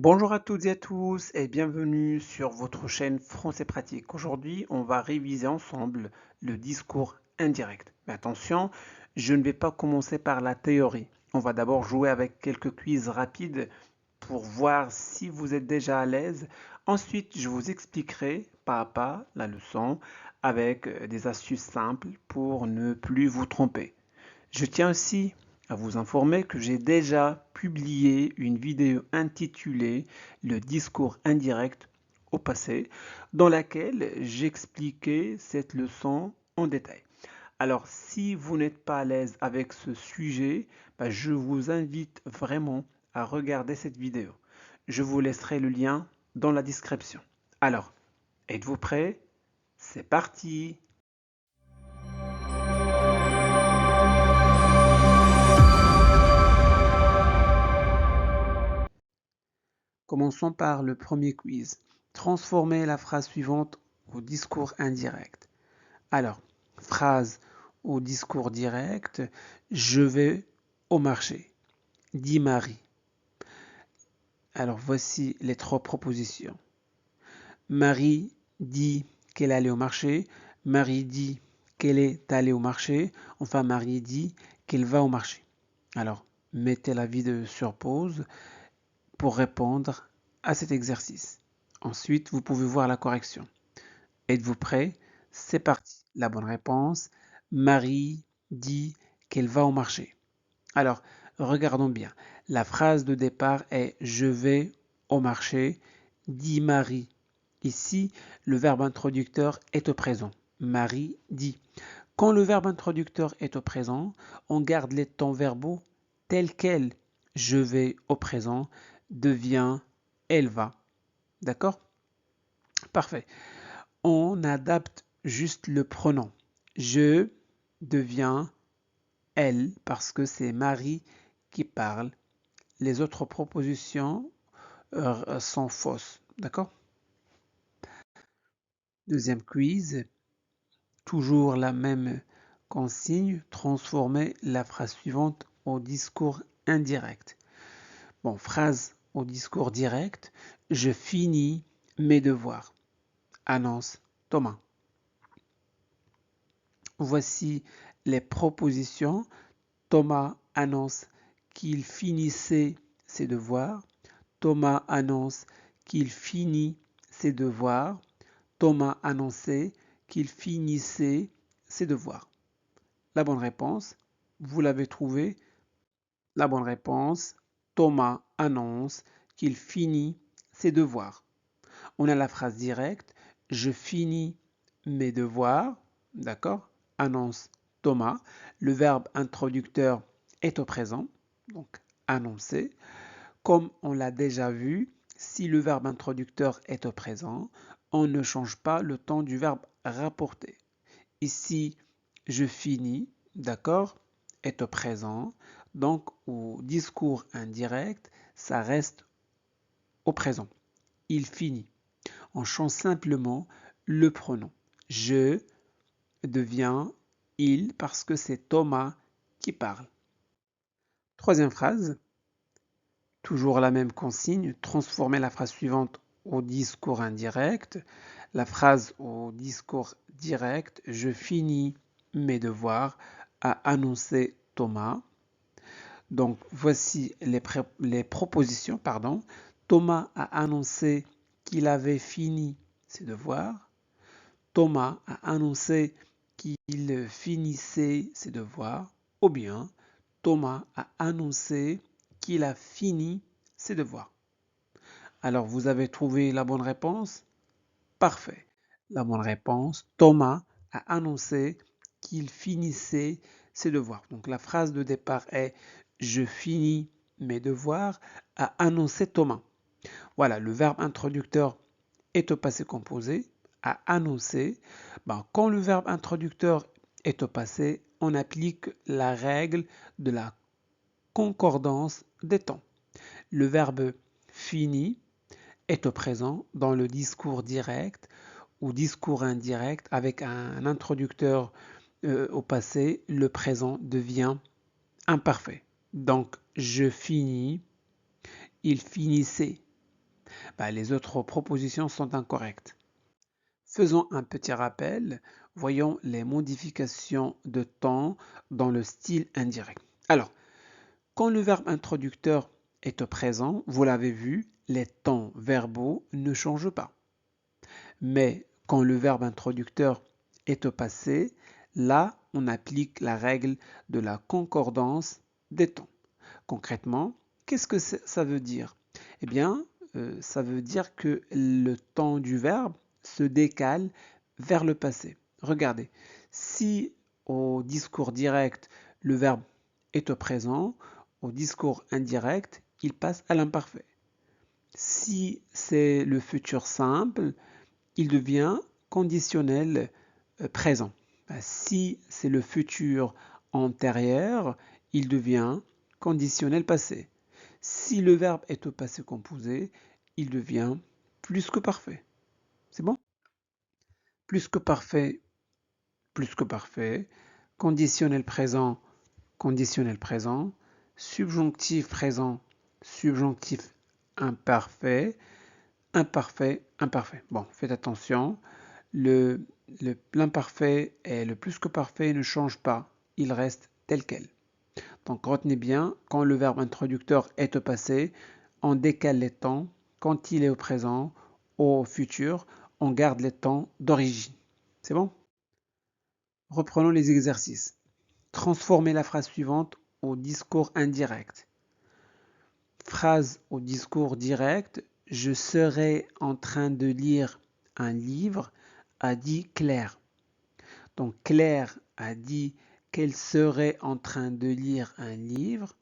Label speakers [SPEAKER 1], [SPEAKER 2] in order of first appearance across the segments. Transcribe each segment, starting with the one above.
[SPEAKER 1] Bonjour à toutes et à tous et bienvenue sur votre chaîne Français Pratique. Aujourd'hui, on va réviser ensemble le discours indirect. Mais attention, je ne vais pas commencer par la théorie. On va d'abord jouer avec quelques quiz rapides pour voir si vous êtes déjà à l'aise. Ensuite, je vous expliquerai pas à pas la leçon avec des astuces simples pour ne plus vous tromper. Je tiens aussi à vous informer que j'ai déjà publié une vidéo intitulée Le discours indirect au passé, dans laquelle j'expliquais cette leçon en détail. Alors, si vous n'êtes pas à l'aise avec ce sujet, je vous invite vraiment à regarder cette vidéo. Je vous laisserai le lien dans la description. Alors, êtes-vous prêts? C'est parti! Commençons par le premier quiz. Transformez la phrase suivante au discours indirect. Alors, phrase au discours direct, je vais au marché, dit Marie. Alors, voici les trois propositions. Marie dit qu'elle allait au marché. Marie dit qu'elle est allée au marché. Enfin, Marie dit qu'elle va au marché. Alors, mettez la vidéo sur pause pour répondre à cet exercice. Ensuite, vous pouvez voir la correction. Êtes-vous prêt? C'est parti. La bonne réponse, Marie dit qu'elle va au marché. Alors, regardons bien. La phrase de départ est je vais au marché, dit Marie. Ici, le verbe introducteur est au présent. Marie dit. Quand le verbe introducteur est au présent, on garde les temps verbaux tels quels. Je vais au présent devient elle va. D'accord? Parfait. On adapte juste le pronom. Je devient elle parce que c'est Marie qui parle. Les autres propositions sont fausses. D'accord? Deuxième quiz. Toujours la même consigne. Transformer la phrase suivante au discours indirect. Bon, phrase au discours direct. Je finis mes devoirs. Annonce Thomas. Voici les propositions. Thomas annonce qu'il finissait ses devoirs. Thomas annonce qu'il finit ses devoirs. Thomas annonçait qu'il finissait ses devoirs. La bonne réponse, vous l'avez trouvée. La bonne réponse, Thomas annonce qu'il finit ses devoirs. On a la phrase directe, je finis mes devoirs, d'accord? Annonce Thomas. Le verbe introducteur est au présent, donc annoncer. Comme on l'a déjà vu, si le verbe introducteur est au présent, on ne change pas le temps du verbe rapporter. Ici, je finis, d'accord, est au présent. Donc, au discours indirect, ça reste au présent. Il finit. On change simplement le pronom. Je devient il parce que c'est Thomas qui parle. Troisième phrase, toujours la même consigne, transformer la phrase suivante au discours indirect. La phrase au discours direct, je finis mes devoirs, a annoncé Thomas. Donc voici les propositions. Pardon. Thomas a annoncé qu'il avait fini ses devoirs. Thomas a annoncé qu'il finissait ses devoirs. Ou bien Thomas a annoncé qu'il a fini ses devoirs. Alors vous avez trouvé la bonne réponse? Parfait. La bonne réponse, Thomas a annoncé qu'il finissait ses devoirs. Donc la phrase de départ est je finis mes devoirs, a annoncé Thomas. Voilà, le verbe introducteur est au passé composé, a annoncé. Quand le verbe introducteur est au passé, on applique la règle de la concordance des temps. Le verbe fini est au présent dans le discours direct ou discours indirect avec un introducteur au passé, le présent devient imparfait. Donc, je finis, il finissait. Les autres propositions sont incorrectes. Faisons un petit rappel. Voyons les modifications de temps dans le style indirect. Alors, quand le verbe introducteur est au présent, vous l'avez vu, les temps verbaux ne changent pas. Mais quand le verbe introducteur est au passé, là, on applique la règle de la concordance des temps. Concrètement, qu'est-ce que ça veut dire? Eh bien, ça veut dire que le temps du verbe se décale vers le passé. Regardez, si au discours direct, le verbe est au présent, au discours indirect, il passe à l'imparfait. Si c'est le futur simple, il devient conditionnel présent. Si c'est le futur antérieur, il devient conditionnel passé. Si le verbe est au passé composé, il devient plus que parfait. C'est bon? Plus que parfait, conditionnel présent, subjonctif présent, subjonctif imparfait, imparfait. Bon, faites attention. L'imparfait et le plus que parfait ne changent pas. Il reste tel quel. Donc retenez bien, quand le verbe introducteur est au passé, on décale les temps. Quand il est au présent, au futur, on garde les temps d'origine. C'est bon? Reprenons les exercices. Transformez la phrase suivante au discours indirect. Phrase au discours direct. Je serai en train de lire un livre, a dit Claire. Donc Claire a dit qu'elle serait en train de lire un livre.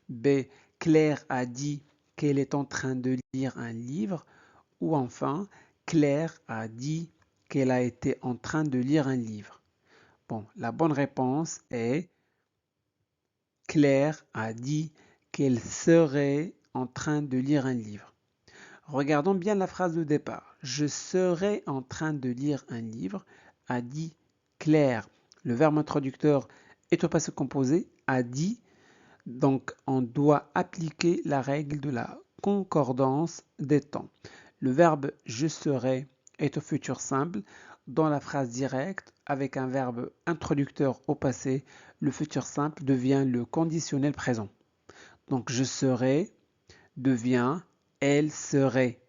[SPEAKER 1] B. Claire a dit qu'elle est en train de lire un livre. Ou enfin, Claire a dit qu'elle a été en train de lire un livre. Bon, la bonne réponse est Claire a dit qu'elle serait en train de lire un livre. Regardons bien la phrase de départ. Je serai en train de lire un livre, a dit Claire. Le verbe introducteur est au passé composé, a dit. Donc, on doit appliquer la règle de la concordance des temps. Le verbe je serai est au futur simple. Dans la phrase directe, avec un verbe introducteur au passé, le futur simple devient le conditionnel présent. Donc, je serai devient elle serait.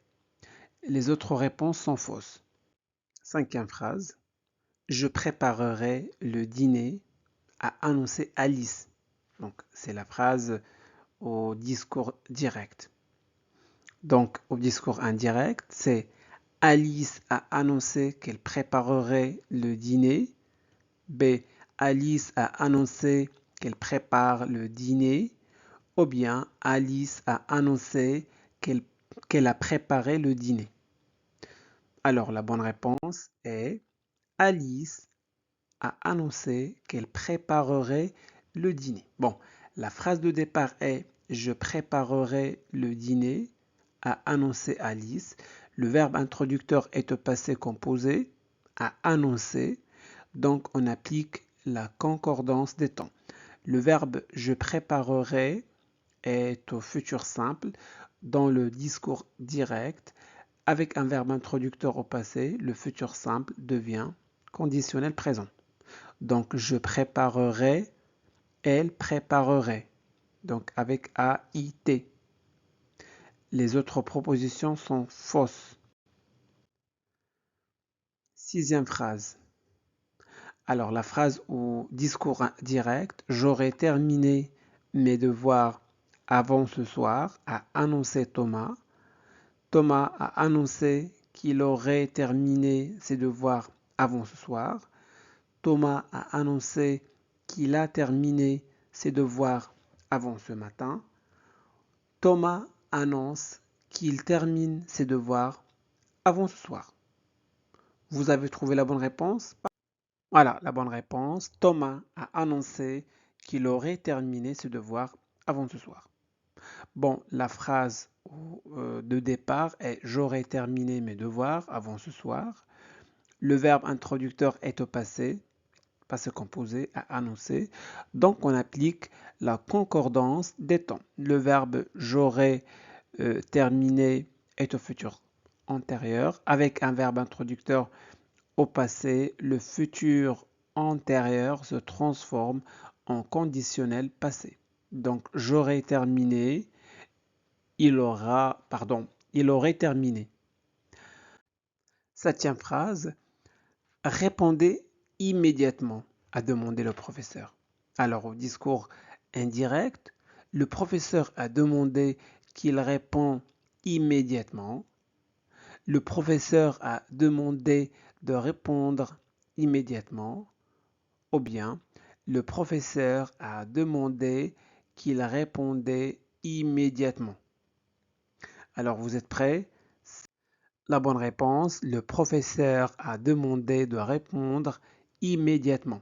[SPEAKER 1] Les autres réponses sont fausses. Cinquième phrase. Je préparerai le dîner, a annoncé Alice. Donc, c'est la phrase au discours direct. Donc, au discours indirect, c'est Alice a annoncé qu'elle préparerait le dîner. B. Alice a annoncé qu'elle prépare le dîner. Ou bien Alice a annoncé qu'elle a préparé le dîner. Alors, la bonne réponse est Alice a annoncé qu'elle préparerait le dîner. Bon, la phrase de départ est je préparerai le dîner, a annoncé Alice. Le verbe introducteur est au passé composé, a annoncé. Donc, on applique la concordance des temps. Le verbe je préparerai est au futur simple dans le discours direct. Avec un verbe introducteur au passé, le futur simple devient conditionnel présent. Donc, je préparerai, elle préparerait. Donc, avec A-I-T. Les autres propositions sont fausses. Sixième phrase. Alors, la phrase au discours direct, j'aurai terminé mes devoirs avant ce soir, a annoncé Thomas. Thomas a annoncé qu'il aurait terminé ses devoirs avant ce soir. Thomas a annoncé qu'il a terminé ses devoirs avant ce matin. Thomas annonce qu'il termine ses devoirs avant ce soir. Vous avez trouvé la bonne réponse? Voilà, la bonne réponse. Thomas a annoncé qu'il aurait terminé ses devoirs avant ce soir. Bon, la phrase de départ est j'aurais terminé mes devoirs avant ce soir. Le verbe introducteur est au passé composé, à annoncer. Donc, on applique la concordance des temps. Le verbe j'aurais terminé est au futur antérieur. Avec un verbe introducteur au passé, le futur antérieur se transforme en conditionnel passé. Donc, j'aurais terminé, il aurait terminé. Septième phrase, répondez immédiatement, a demandé le professeur. Alors, au discours indirect, le professeur a demandé qu'il réponde immédiatement. Le professeur a demandé de répondre immédiatement. Ou bien, le professeur a demandé qu'il répondait immédiatement. Alors, vous êtes prêts? La bonne réponse, le professeur a demandé de répondre immédiatement.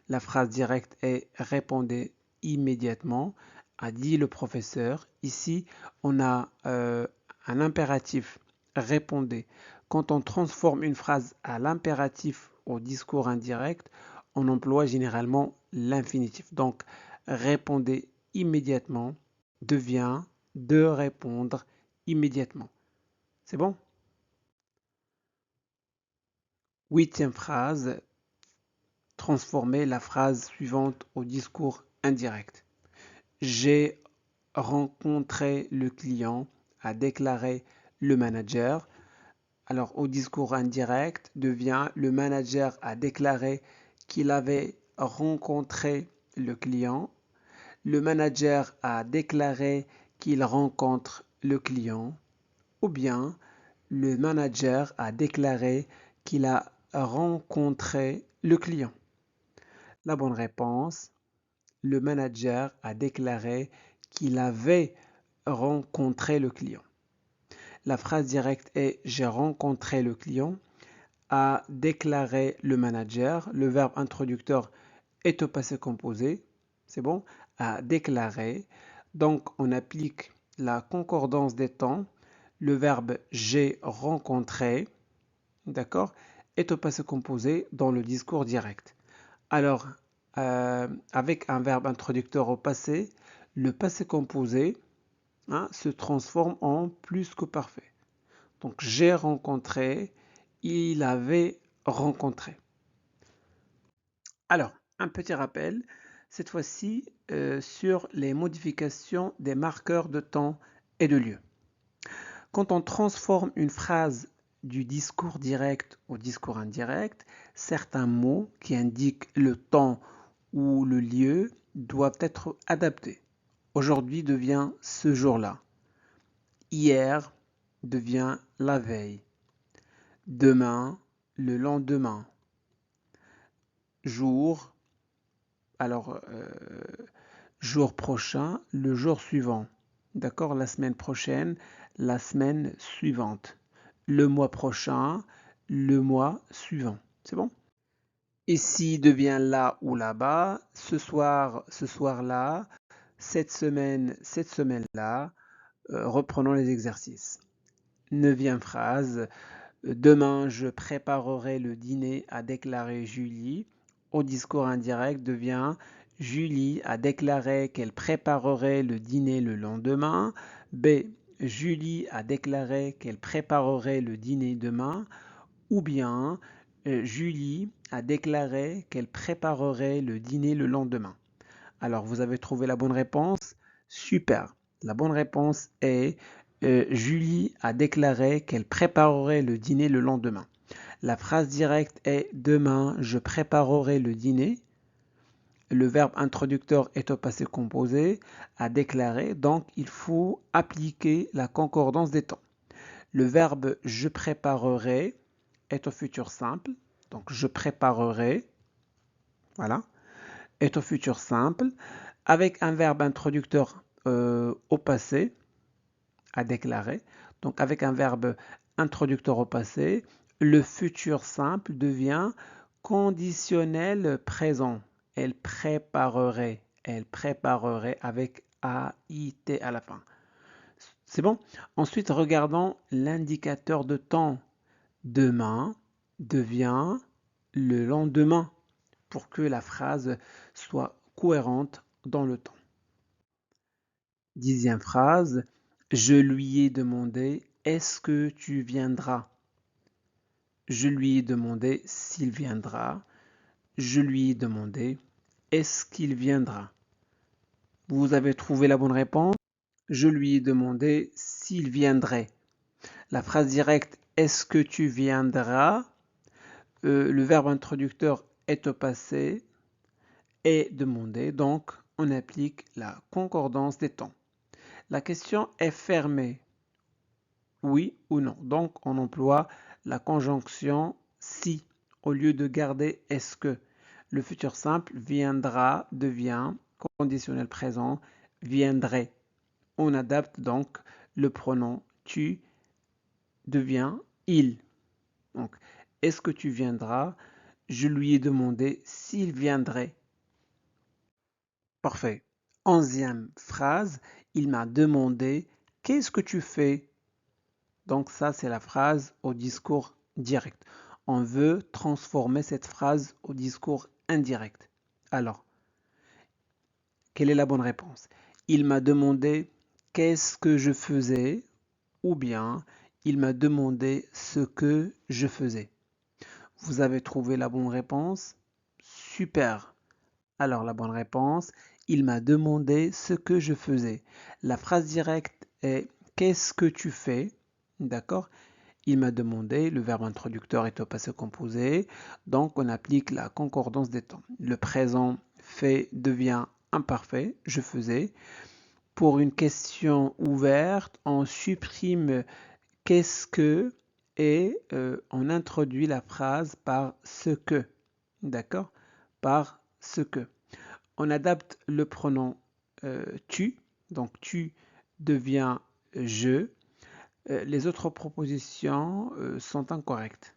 [SPEAKER 1] La phrase directe est répondez immédiatement, a dit le professeur. Ici, on a un impératif répondez. Quand on transforme une phrase à l'impératif au discours indirect, on emploie généralement l'infinitif. Donc, répondez immédiatement devient de répondre immédiatement. C'est bon? Huitième phrase, transformer la phrase suivante au discours indirect. J'ai rencontré le client, a déclaré le manager. Alors au discours indirect devient le manager a déclaré qu'il avait rencontré le client. Le manager a déclaré qu'il rencontre le client. Ou bien le manager a déclaré qu'il a rencontré le client. La bonne réponse, le manager a déclaré qu'il avait rencontré le client. La phrase directe est j'ai rencontré le client, a déclaré le manager. Le verbe introducteur est au passé composé. C'est bon? A déclaré. Donc on applique la concordance des temps. Le verbe j'ai rencontré, d'accord, est au passé composé dans le discours direct. Alors, avec un verbe introducteur au passé, le passé composé se transforme en plus que parfait. Donc, j'ai rencontré, il avait rencontré. Alors, un petit rappel, cette fois-ci sur les modifications des marqueurs de temps et de lieu. Quand on transforme une phrase du discours direct au discours indirect, certains mots qui indiquent le temps ou le lieu doivent être adaptés. Aujourd'hui devient ce jour-là. Hier devient la veille. Demain, le lendemain. Jour, alors jour prochain, le jour suivant. D'accord? La semaine prochaine, la semaine suivante. Le mois prochain, le mois suivant. C'est bon? Ici devient là ou là-bas. Ce soir-là. Cette semaine-là. Reprenons les exercices. Neuvième phrase. Demain, je préparerai le dîner, a déclaré Julie. Au discours indirect devient Julie a déclaré qu'elle préparerait le dîner le lendemain. B. Julie a déclaré qu'elle préparerait le dîner demain. Ou bien Julie a déclaré qu'elle préparerait le dîner le lendemain. Alors, vous avez trouvé la bonne réponse? Super. La bonne réponse est Julie a déclaré qu'elle préparerait le dîner le lendemain. La phrase directe est demain, je préparerai le dîner. Le verbe introducteur est au passé composé, a déclaré, donc il faut appliquer la concordance des temps. Le verbe je préparerai est au futur simple, donc je préparerai, voilà, est au futur simple, avec un verbe introducteur au passé, à déclarer. Donc avec un verbe introducteur au passé, le futur simple devient conditionnel présent. Elle préparerait avec AIT à la fin. C'est bon? Ensuite, regardons l'indicateur de temps. Demain devient le lendemain pour que la phrase soit cohérente dans le temps. Dixième phrase, je lui ai demandé est-ce que tu viendras? Je lui ai demandé s'il viendra. Je lui ai demandé est-ce qu'il viendra? Vous avez trouvé la bonne réponse? Je lui ai demandé s'il viendrait. La phrase directe est-ce que tu viendras? Le verbe introducteur est au passé, est demandé, donc on applique la concordance des temps. La question est fermée, oui ou non. Donc on emploie la conjonction si au lieu de garder est-ce que. Le futur simple viendra devient conditionnel présent viendrait. On adapte donc le pronom tu devient il. Donc est-ce que tu viendras? Je lui ai demandé s'il viendrait. Parfait. 11e phrase, il m'a demandé qu'est-ce que tu fais? Donc ça, c'est la phrase au discours direct. On veut transformer cette phrase au discours indirect. Alors, quelle est la bonne réponse? Il m'a demandé qu'est-ce que je faisais ou bien il m'a demandé ce que je faisais. Vous avez trouvé la bonne réponse? Super. Alors la bonne réponse, il m'a demandé ce que je faisais. La phrase directe est qu'est-ce que tu fais? D'accord? Il m'a demandé, le verbe introducteur est au passé composé, donc on applique la concordance des temps. Le présent fait devient imparfait, je faisais. Pour une question ouverte, on supprime qu'est-ce que et on introduit la phrase par ce que. D'accord? Par ce que. On adapte le pronom tu, donc tu devient je. Les autres propositions sont incorrectes.